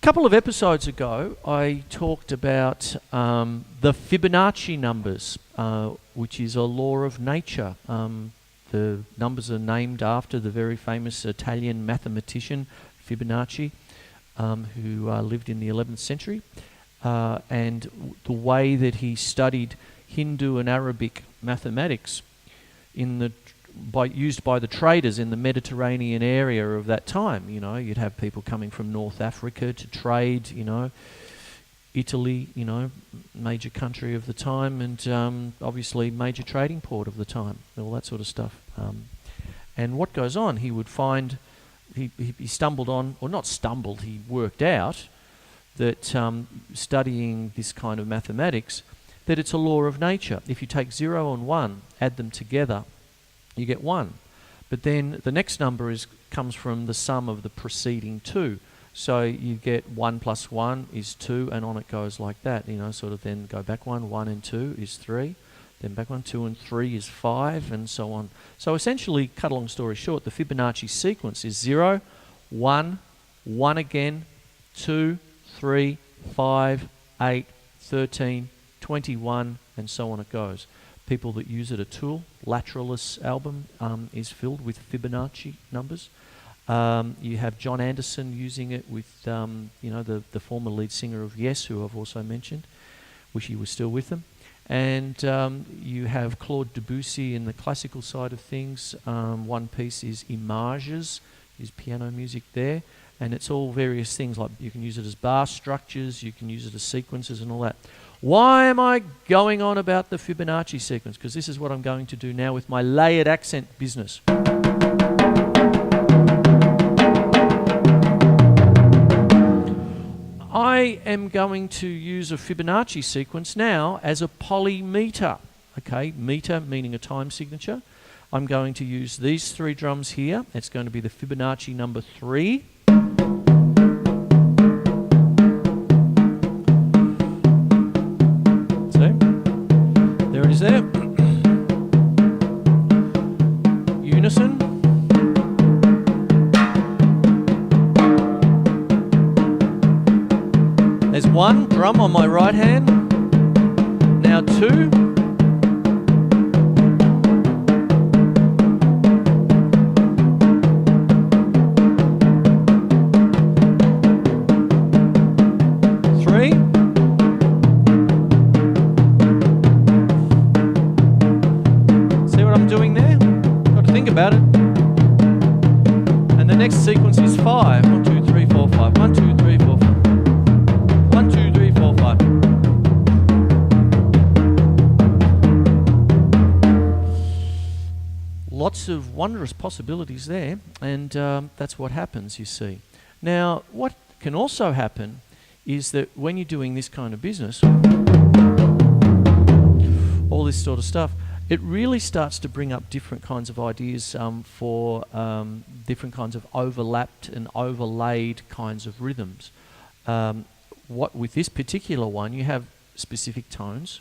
couple of episodes ago, I talked about the Fibonacci numbers, which is a law of nature. The numbers are named after the very famous Italian mathematician Fibonacci, who lived in the 11th century. And the way that he studied Hindu and Arabic mathematics used by the traders in the Mediterranean area of that time. You know, you'd have people coming from North Africa to trade, you know, Italy, you know, major country of the time, and obviously major trading port of the time, all that sort of stuff. And what goes on, he would find, he stumbled on, or not stumbled, he worked out that studying this kind of mathematics, that it's a law of nature. If you take 0 and 1, add them together, you get 1. But then the next number comes from the sum of the preceding 2. So you get 1 plus 1 is 2, and on it goes like that. You know, sort of then go back 1 and 2 is 3. Then back 1, 2 and 3 is 5, and so on. So essentially, cut a long story short, the Fibonacci sequence is 0, 1, 1 again, 2, 3, 5, 8, 13, 21, and so on it goes. People that use it, a Tool, Lateralis album is filled with Fibonacci numbers. You have John Anderson using it with, you know, the former lead singer of Yes, who I've also mentioned. Wish he was still with them. And you have Claude Debussy in the classical side of things. One piece is Images, is piano music there. And it's all various things, like you can use it as bar structures, you can use it as sequences and all that. Why am I going on about the Fibonacci sequence? Because this is what I'm going to do now with my layered accent business. I am going to use a Fibonacci sequence now as a polymeter. Okay, meter meaning a time signature. I'm going to use these 3 drums here. It's going to be the Fibonacci number 3. There it is there. Unison. There's 1 drum on my right hand. Now 2. About it. And the next sequence is 5. 1, 2, 3, 4, 5. 1, 2, 3, 4, 5. 1, 2, 3, 4, 5. Lots of wondrous possibilities there, and that's what happens, you see. Now, what can also happen is that when you're doing this kind of business, all this sort of stuff, it really starts to bring up different kinds of ideas for different kinds of overlapped and overlaid kinds of rhythms. What with this particular one, you have specific tones.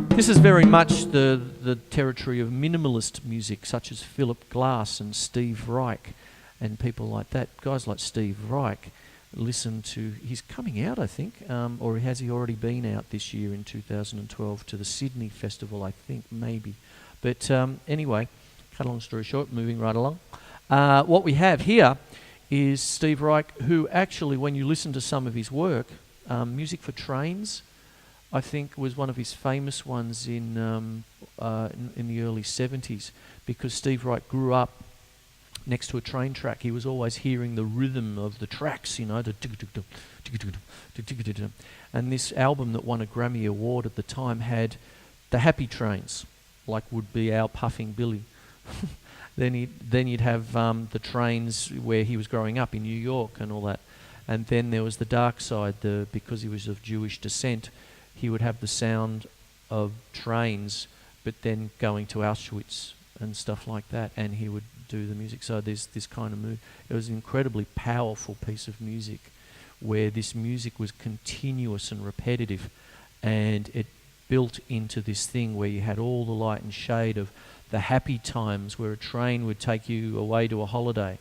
This is very much the territory of minimalist music, such as Philip Glass and Steve Reich and people like that. Guys like Steve Reich. Listen to, he's coming out, I think, or has he already been out this year in 2012 to the Sydney Festival, I think, maybe. But anyway, cut a long story short, moving right along. What we have here is Steve Reich, who actually, when you listen to some of his work, Music for Trains, I think, was one of his famous ones in the early 70s, because Steve Reich grew up next to a train track. He was always hearing the rhythm of the tracks, you know, and this album that won a Grammy Award at the time had the happy trains, like would be our Puffing Billy. Then you'd have the trains where he was growing up in New York and all that. And then there was the dark side, because he was of Jewish descent, he would have the sound of trains, but then going to Auschwitz and stuff like that, and he would do the music. So there's this kind of mood. It was an incredibly powerful piece of music where this music was continuous and repetitive, and it built into this thing where you had all the light and shade of the happy times where a train would take you away to a holiday,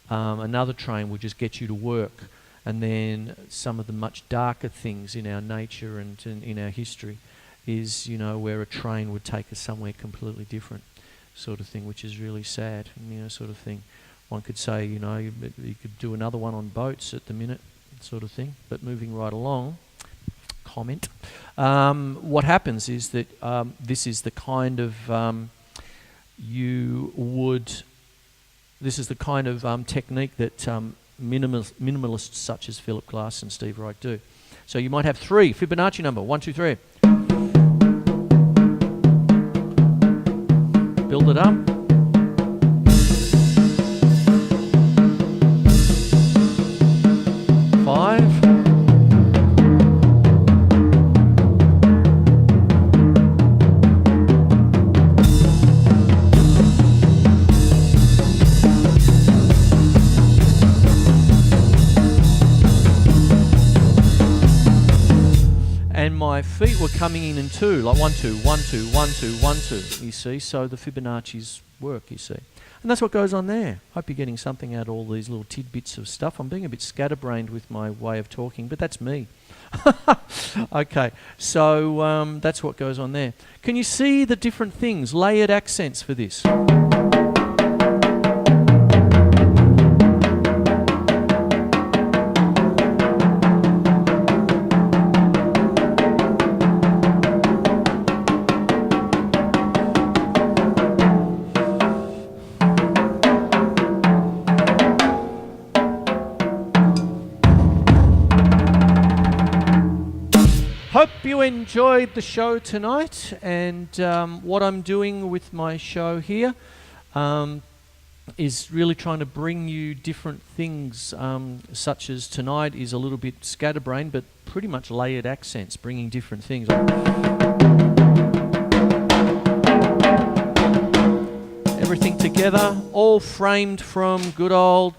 Another train will just get you to work. And then some of the much darker things in our nature and in our history is, you know, where a train would take us somewhere completely different, sort of thing, which is really sad, you know, sort of thing. One could say, you know, you could do another one on boats at the minute, sort of thing. But moving right along, comment. What happens is that this is the kind of this is the kind of technique that minimalists such as Philip Glass and Steve Reich do. So you might have 3, Fibonacci number, 1, 2, 3. Build it up. 5. And my feet were coming in 2, like 1, 2, 1, 2, 1, 2, 1, 2, you see. So the Fibonacci's work, you see. And that's what goes on there. Hope you're getting something out of all these little tidbits of stuff. I'm being a bit scatterbrained with my way of talking, but that's me. Okay, so that's what goes on there. Can you see the different things, layered accents for this? Hope you enjoyed the show tonight, and what I'm doing with my show here is really trying to bring you different things, such as tonight is a little bit scatterbrained, but pretty much layered accents, bringing different things. Everything together, all framed from good old...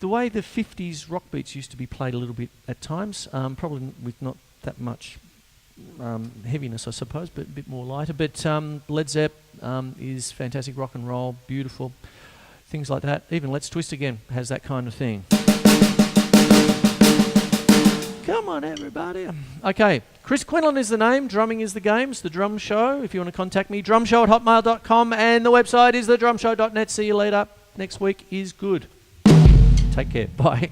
The way the 50s rock beats used to be played a little bit at times, probably with not that much heaviness, I suppose, but a bit more lighter. But Led Zepp is fantastic rock and roll, beautiful, things like that. Even Let's Twist Again has that kind of thing. Come on, everybody. Okay, Chris Quinlan is the name, drumming is the games, The Drum Show. If you want to contact me, drumshow@hotmail.com, and the website is thedrumshow.net. See you later. Next week is good. Take care. Bye.